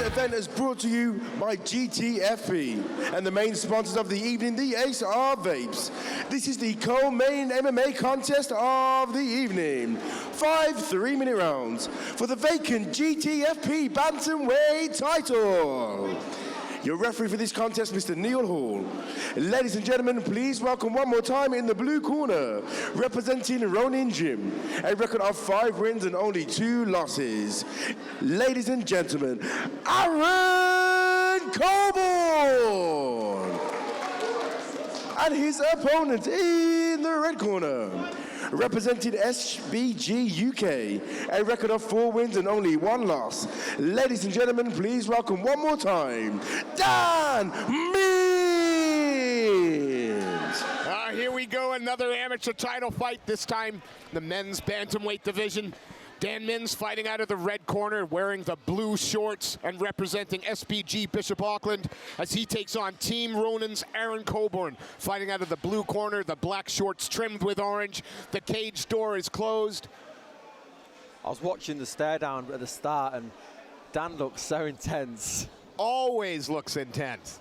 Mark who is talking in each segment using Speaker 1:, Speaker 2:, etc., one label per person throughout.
Speaker 1: event is brought to you by GTFP, and the main sponsors of the evening, the Ace are Vapes. This is the co-main MMA contest of the evening. 5 3-minute rounds for the vacant GTFP Bantamweight title. Your referee for this contest, Mr. Neil Hall. Ladies and gentlemen, please welcome one more time in the blue corner, representing Ronin Gym, a record of 5 wins and only 2 losses. Ladies and gentlemen, Aaron Bobourne. And his opponent in the red corner, representing SBG UK, a record of 4 wins and only 1 loss. Ladies and gentlemen, please welcome one more time, Dan Means.
Speaker 2: Here we go, another amateur title fight, this time the men's bantamweight division. Dan Mins fighting out of the red corner, wearing the blue shorts and representing SBG Bishop Auckland as he takes on Team Ronin's Aaron Bobourne, fighting out of the blue corner, the black shorts trimmed with orange. The cage door is closed.
Speaker 3: I was watching the stare down at the start and Dan looks so intense.
Speaker 2: Always looks intense.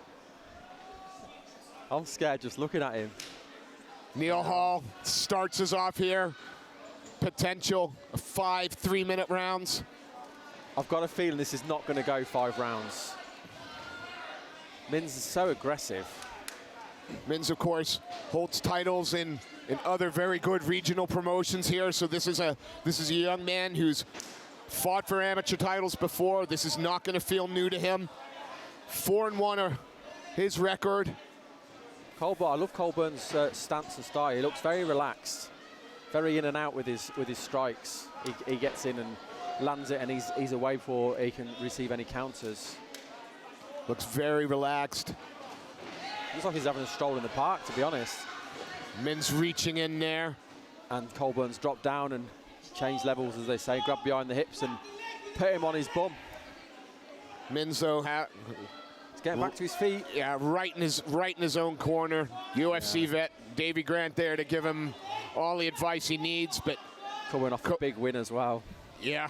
Speaker 3: I'm scared just looking at him.
Speaker 2: Neil Hall starts us off here. Potential 5 3-minute rounds.
Speaker 3: I've got a feeling this is not going to go 5 rounds. Mins is so aggressive.
Speaker 2: Mins, of course, holds titles in other very good regional promotions here. So this is a young man who's fought for amateur titles before. This is not going to feel new to him. 4-1 are his record.
Speaker 3: Bobourne, I love Colburn's stance and style. He looks very relaxed. Very in and out with his strikes. He gets in and lands it, and he's away before he can receive any counters.
Speaker 2: Looks very relaxed.
Speaker 3: Looks like he's having a stroll in the park, to be honest.
Speaker 2: Mins reaching in there.
Speaker 3: And Colburn's dropped down and changed levels, as they say, grabbed behind the hips and put him on his bum.
Speaker 2: Mins, though,
Speaker 3: he's getting back to his feet.
Speaker 2: Yeah, right in his own corner. UFC vet Davey Grant there to give him all the advice he needs, but
Speaker 3: coming off a big win as well.
Speaker 2: Yeah.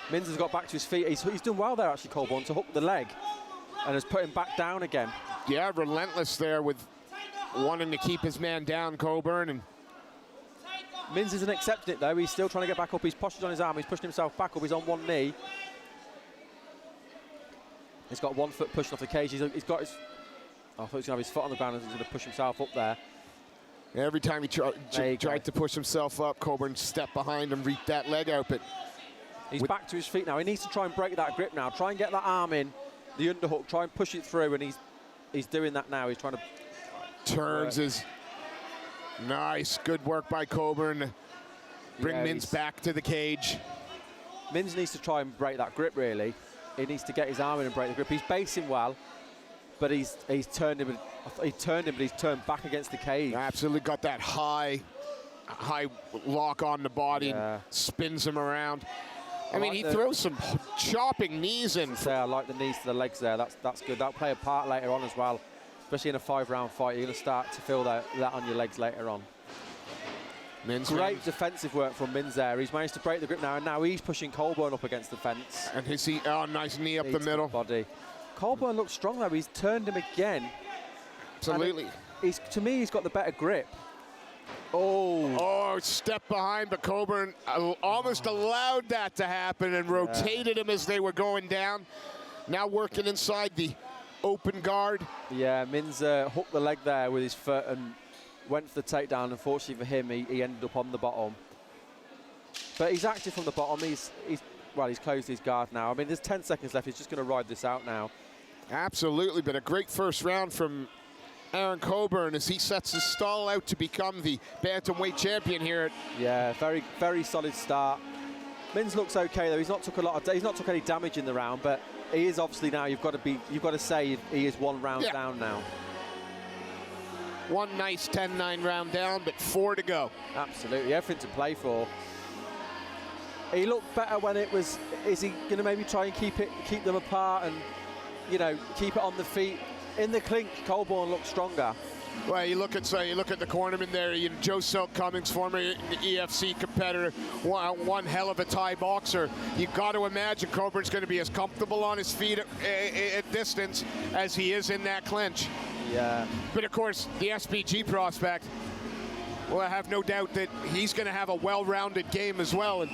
Speaker 3: Mins has got back to his feet. He's done well there, actually, Bobourne, to hook the leg and has put him back down again.
Speaker 2: Yeah, relentless there with wanting to keep his man down, Bobourne. And
Speaker 3: Mins isn't accepting it, though. He's still trying to get back up. He's posted on his arm. He's pushing himself back up. He's on one knee. He's got 1 foot pushing off the cage. He's got his... I thought he was going to have his foot on the ground and he's going to push himself up there.
Speaker 2: Every time he tried to push himself up, Bobourne stepped behind him, reaped that leg out. But
Speaker 3: he's back to his feet now. He needs to try and break that grip now. Try and get that arm in, the underhook. Try and push it through, and he's doing that now. He's trying to
Speaker 2: turns his nice, good work by Bobourne. Bring Mins back to the cage.
Speaker 3: Mins needs to try and break that grip. Really, he needs to get his arm in and break the grip. He's basing well, but he's turned him. He turned him, but he's turned back against the cage.
Speaker 2: Absolutely got that high lock on the body, and spins him around. I mean, he throws some chopping knees in.
Speaker 3: I like the knees to the legs there. That's good. That'll play a part later on as well, especially in a 5-round fight. You're going to start to feel that on your legs later on. Great defensive work from Mins there. He's managed to break the grip now, and now he's pushing Bobourne up against the fence.
Speaker 2: And nice knee up the middle.
Speaker 3: Body. Bobourne looks strong though. He's turned him again.
Speaker 2: Absolutely.
Speaker 3: To me, he's got the better grip.
Speaker 2: Step behind, but Bobourne almost allowed that to happen and rotated him as they were going down. Now working inside the open guard.
Speaker 3: Yeah, Mins hooked the leg there with his foot and went for the takedown. Unfortunately for him, he ended up on the bottom. But he's active from the bottom. He's closed his guard now. I mean, there's 10 seconds left. He's just going to ride this out now. Absolutely,
Speaker 2: but a great first round from Aaron Bobourne as he sets his stall out to become the bantamweight champion here.
Speaker 3: Yeah, very, very solid start. Mins looks okay though. He's not took any damage in the round, but he is obviously now. You've got to say he is 1 round down now.
Speaker 2: One nice 10-9 round down, but 4 to go.
Speaker 3: Absolutely, everything to play for. He looked better when it was. Is he going to maybe try and keep them apart and, keep it on the feet? In the clinch, Bobourne looks stronger.
Speaker 2: Well, you look at the cornerman there. Joe Silk Cummings, former EFC competitor, one hell of a Thai boxer. You got to imagine Coburn's going to be as comfortable on his feet at distance as he is in that clinch.
Speaker 3: Yeah.
Speaker 2: But of course, the SPG prospect. Well, I have no doubt that he's going to have a well-rounded game as well. And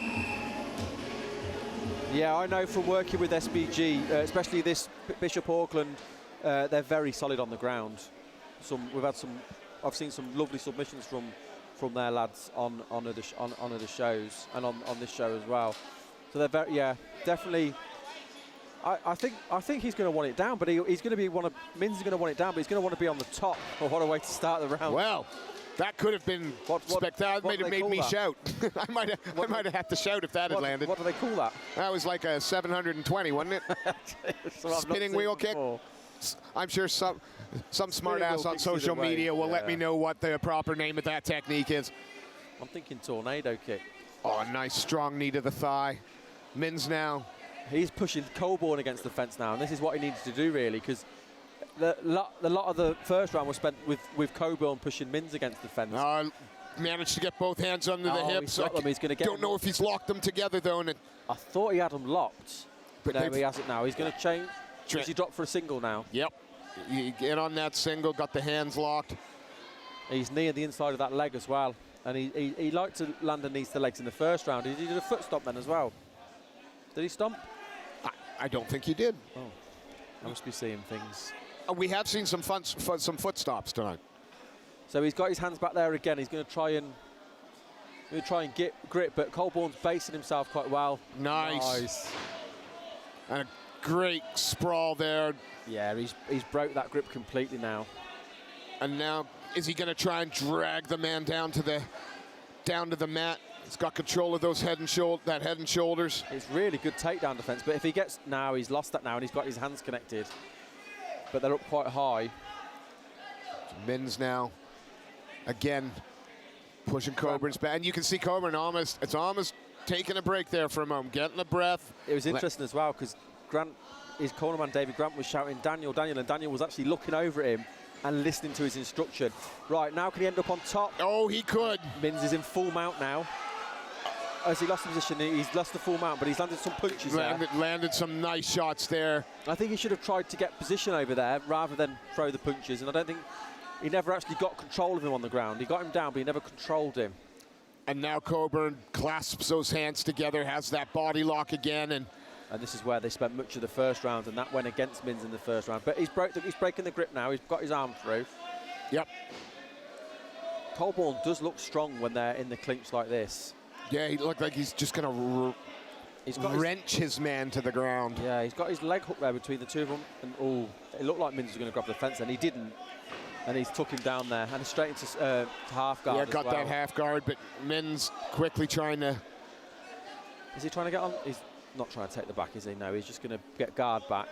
Speaker 3: yeah, I know from working with SPG, especially this Bishop Auckland, they're very solid on the ground. I've seen some lovely submissions from their lads on other shows and on this show as well. So they're very, yeah, definitely. I think he's going to want it down, but he's going to be Mins is going to want it down, but he's going to want to be on the top. Oh, what a way to start the round!
Speaker 2: Well, that could have been spectacular. That made me shout. I might have had to shout if that had landed.
Speaker 3: What do they call that?
Speaker 2: That was like a 720, wasn't it? Spinning wheel kick. I'm sure some smart ass on social media will let me know what the proper name of that technique is.
Speaker 3: I'm thinking tornado kick.
Speaker 2: Oh, a nice strong knee to the thigh. Mins now.
Speaker 3: He's pushing Coburn against the fence now, and this is what he needs to do really, because the lot of the first round was spent with Coburn pushing Mins against the fence.
Speaker 2: Managed to get both hands under the hips.
Speaker 3: He's going to get.
Speaker 2: Don't know if he's locked them together though.
Speaker 3: I thought he had them locked, but no, he has it now. He's going to change. Does he drop for a single now?
Speaker 2: Yep. You get on that single, got the hands locked.
Speaker 3: He's kneeing the inside of that leg as well, and he liked to land the knees to legs in the first round. He did a foot stomp then as well. Did he stomp?
Speaker 2: I don't think he did.
Speaker 3: Oh, I must be seeing things.
Speaker 2: We have seen some foot stops tonight.
Speaker 3: So he's got his hands back there again. He's going to try and get grip, but Colborne's basing himself quite well.
Speaker 2: Nice. And a great sprawl there.
Speaker 3: Yeah, he's broke that grip completely now.
Speaker 2: And now, is he going to try and drag the man down to the mat? He's got control of those head and shoulders.
Speaker 3: It's really good takedown defense, but if he gets now, he's lost that now, and he's got his hands connected. But they're up quite high.
Speaker 2: Mins now, again, pushing Coburn's back, and you can see Coburn almost taking a break there for a moment, getting a breath.
Speaker 3: It was interesting as well because his cornerman David Grant was shouting Daniel, and Daniel was actually looking over at him and listening to his instruction. Right, now can he end up on top?
Speaker 2: Oh, he could.
Speaker 3: Mins is in full mount now. As he lost the position, he's lost the full mount, but he's landed some punches
Speaker 2: landed some nice shots there.
Speaker 3: I think he should have tried to get position over there rather than throw the punches, and I don't think he never actually got control of him on the ground. He got him down, but he never controlled him.
Speaker 2: And now Coburn clasps those hands together, has that body lock again, and
Speaker 3: this is where they spent much of the first round, and that went against Mins in the first round. But he's breaking the grip now. He's got his arm through.
Speaker 2: Yep.
Speaker 3: Colborne does look strong when they're in the clinch like this.
Speaker 2: Yeah, he looked like he's just going to wrench his man to the ground.
Speaker 3: Yeah, he's got his leg hooked there between the two of them. And it looked like Mins was going to grab the fence, and he didn't. And he's took him down there, and straight into half guard.
Speaker 2: Yeah, got that half guard, but Mins quickly trying to.
Speaker 3: Is he trying to get on? He's not trying to take the back, is he? No, he's just going to get guard back.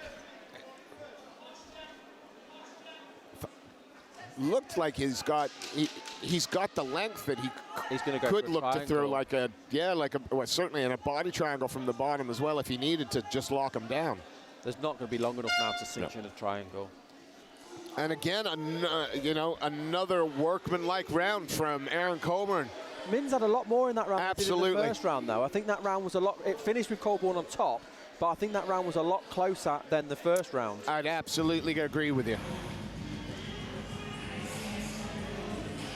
Speaker 2: Looked like he's got the length that
Speaker 3: he's going to
Speaker 2: could look to throw certainly in a body triangle from the bottom as well if he needed to just lock him down.
Speaker 3: There's not going to be long enough now to cinch in a triangle.
Speaker 2: And again, another workman-like round from Aaron Coburn.
Speaker 3: Mins had a lot more in that round.
Speaker 2: Absolutely.
Speaker 3: In the first round, though, I think that round was a lot. It finished with Coburn on top, but I think that round was a lot closer than the first round.
Speaker 2: I'd absolutely agree with you.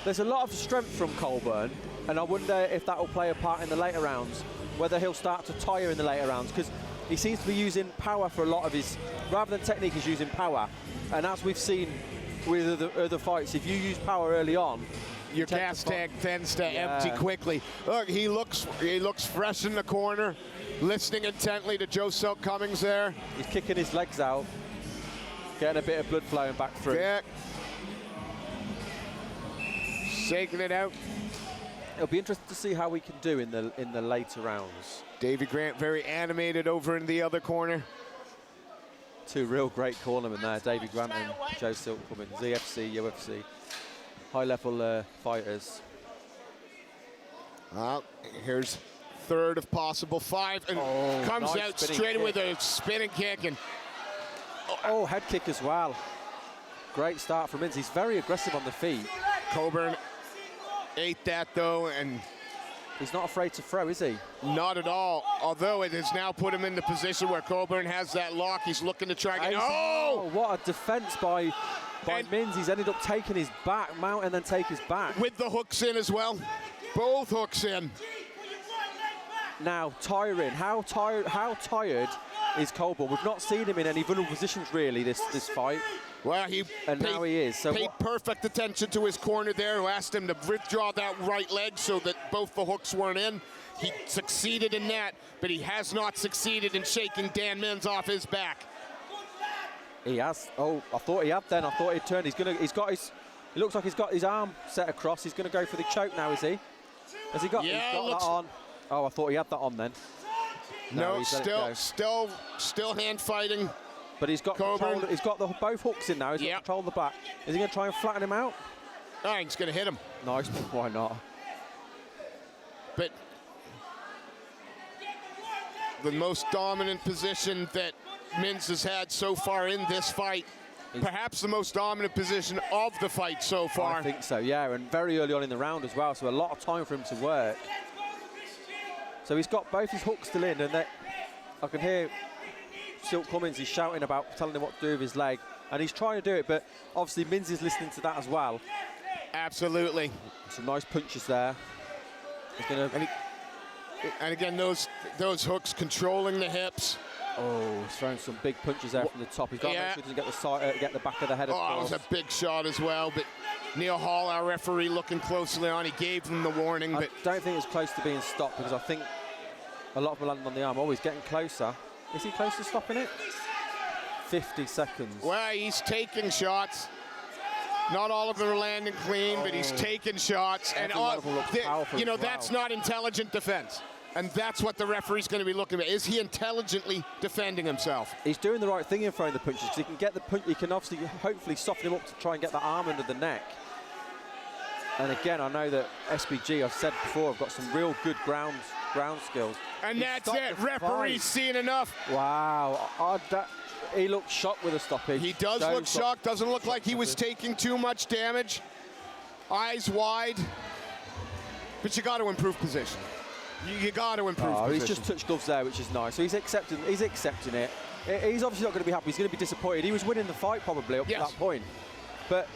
Speaker 3: There's a lot of strength from Coburn, and I wonder if that will play a part in the later rounds, whether he'll start to tire in the later rounds, because he seems to be using power for a lot of his, rather than technique, he's using power. And as we've seen with other fights, if you use power early on,
Speaker 2: your gas tank tends to empty quickly. Look, he looks fresh in the corner, listening intently to Joe Silk Cummings there.
Speaker 3: He's kicking his legs out, getting a bit of blood flowing back through.
Speaker 2: Yeah. Shaking it out.
Speaker 3: It'll be interesting to see how we can do in the later rounds.
Speaker 2: David Grant very animated over in the other corner.
Speaker 3: Two real great cornermen there, David Grant and Joe Silk Cummings, ZFC, UFC, high-level fighters.
Speaker 2: Well, here's third of possible five, and comes out straight with a spinning kick. And
Speaker 3: head kick as well. Great start from Mins. He's very aggressive on the feet.
Speaker 2: Coburn ate that, though, and
Speaker 3: he's not afraid to throw, is he?
Speaker 2: Not at all. Although it has now put him in the position where Coburn has that lock. He's looking to try and get...
Speaker 3: Oh, what a defense by Mins. He's ended up taking his back, mount, and then take his back.
Speaker 2: With the hooks in as well. Both hooks in.
Speaker 3: Now, tiring. How tired is Coburn? We've not seen him in any vulnerable positions, really, this fight.
Speaker 2: Well,
Speaker 3: now he is. So
Speaker 2: paid perfect attention to his corner there, who asked him to withdraw that right leg so that both the hooks weren't in. He succeeded in that, but he has not succeeded in shaking Dan Mins off his back.
Speaker 3: He has. Oh, I thought he had then. I thought he'd turned. It looks like he's got his arm set across. He's going to go for the choke now, is he? Has he got?
Speaker 2: Yeah,
Speaker 3: he's got that on. Oh, I thought he had that on then.
Speaker 2: No, still hand fighting.
Speaker 3: But he's got control, he's got both hooks in now. He's got control of the back. Is he going to try and flatten him out?
Speaker 2: I think he's going to hit him.
Speaker 3: Nice. Why not?
Speaker 2: But the most dominant position that Mins has had so far in this fight, perhaps the most dominant position of the fight so far.
Speaker 3: I think so, yeah, and very early on in the round as well, so a lot of time for him to work. So he's got both his hooks still in, and I can hear Silk Cummins is shouting about, telling him what to do with his leg, and he's trying to do it, but obviously Mins is listening to that as well.
Speaker 2: Absolutely.
Speaker 3: Some nice punches there. He's gonna,
Speaker 2: and again, those hooks controlling the hips.
Speaker 3: Oh, he's throwing some big punches there from the top. He's got to make sure he doesn't get the side, get the back of the head.
Speaker 2: Oh, that was a big shot as well. But Neil Hall, our referee, looking closely on. He gave them the warning. But
Speaker 3: I don't think it's close to being stopped, because I think a lot of them landing on the arm. Oh, he's getting closer. Is he close to stopping it? 50 seconds.
Speaker 2: Well, he's taking shots. Not all of them are landing clean, but he's taking shots. And that's not intelligent defense. And that's what the referee's going to be looking at. Is he intelligently defending himself?
Speaker 3: He's doing the right thing in throwing the punches, because he can get the punch. He can obviously, hopefully, soften him up to try and get the arm under the neck. And again, I know that SPG, I've said before, have got some real good ground skills.
Speaker 2: And that's it. Referee's seen enough.
Speaker 3: Wow. He looked shocked with a stoppage.
Speaker 2: He does look shocked. Doesn't look like he was taking too much damage. Eyes wide. But you got to improve position. You got to improve position.
Speaker 3: He's just touched gloves there, which is nice. So he's accepting it. He's obviously not going to be happy. He's going to be disappointed. He was winning the fight probably up to that point. But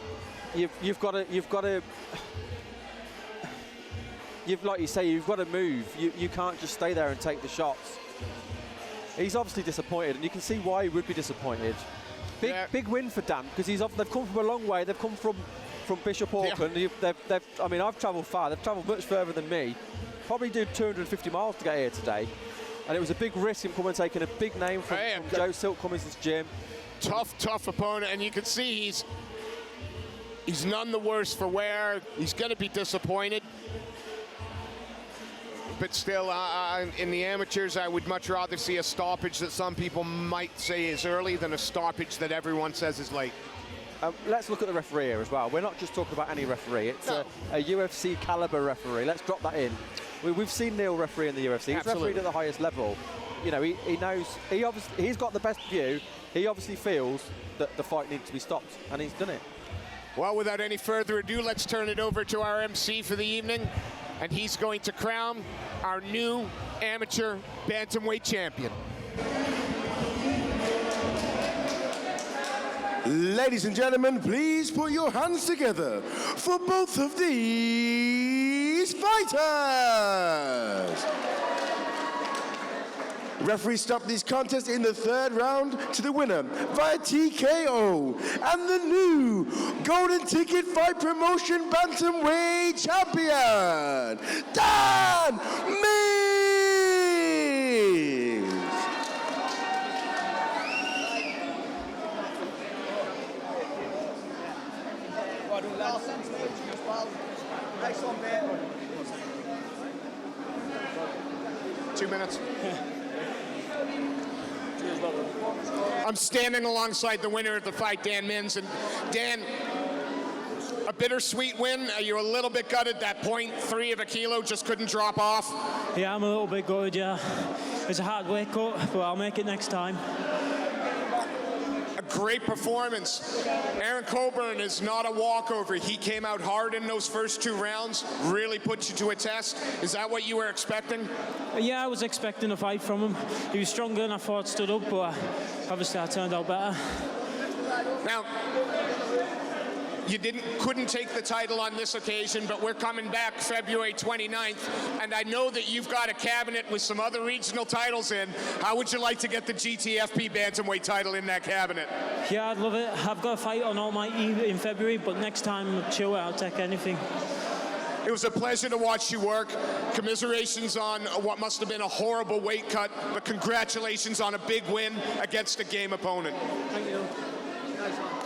Speaker 3: you've got to like you say, you've got to move. You can't just stay there and take the shots. He's obviously disappointed, and you can see why he would be disappointed. Big win for Dan, because they've come from a long way. They've come from Bishop Auckland. I mean, I've travelled far. They've travelled much further than me. Probably did 250 miles to get here today, and it was a big risk him coming and taking a big name from Joe Silk Cummins' gym.
Speaker 2: Tough opponent, and you can see he's none the worse for wear. He's going to be disappointed. But still, in the amateurs, I would much rather see a stoppage that some people might say is early than a stoppage that everyone says is late.
Speaker 3: Let's look at the referee here as well. We're not just talking about any referee. It's a UFC caliber referee. Let's drop that in. We've seen Neil referee in the UFC. He's refereed at the highest level. You know, he knows. He's got the best view. He obviously feels that the fight needs to be stopped, and he's done it.
Speaker 2: Well, without any further ado, let's turn it over to our MC for the evening, and he's going to crown our new amateur bantamweight champion.
Speaker 1: Ladies and gentlemen, please put your hands together for both of these fighters. Referee stopped this contest in the third round to the winner via TKO, and the new Golden Ticket Fight Promotion Bantamweight Champion, Dan Mins.
Speaker 2: Next one, man. 2 minutes. I'm standing alongside the winner of the fight, Dan Mins. And Dan, a bittersweet win. Are you a little bit gutted that 0.3 of a kilo just couldn't drop off?
Speaker 4: Yeah, I'm a little bit gutted, yeah. It's a hard weight cut, but I'll make it next time.
Speaker 2: A
Speaker 4: Great performance. Aaron Coburn is not a walkover. He came out hard in those first 2 rounds, really put you to a test. Is that what you were expecting?
Speaker 5: Yeah, I was expecting a fight from him. He was stronger than I thought stood up, but obviously I turned out better.
Speaker 4: Now, you couldn't take the title on this occasion, but we're coming back February 29th, and I know that you've got a cabinet with some other regional titles in. How would you like to get the GTFP bantamweight title in that cabinet?
Speaker 5: Yeah, I'd love it. I've got a fight on Almighty in February, but next time, chill out, I'll take anything.
Speaker 4: It was a pleasure to watch you work. Commiserations on what must have been a horrible weight cut, but congratulations on a big win against a game opponent.
Speaker 5: Thank you. Nice one.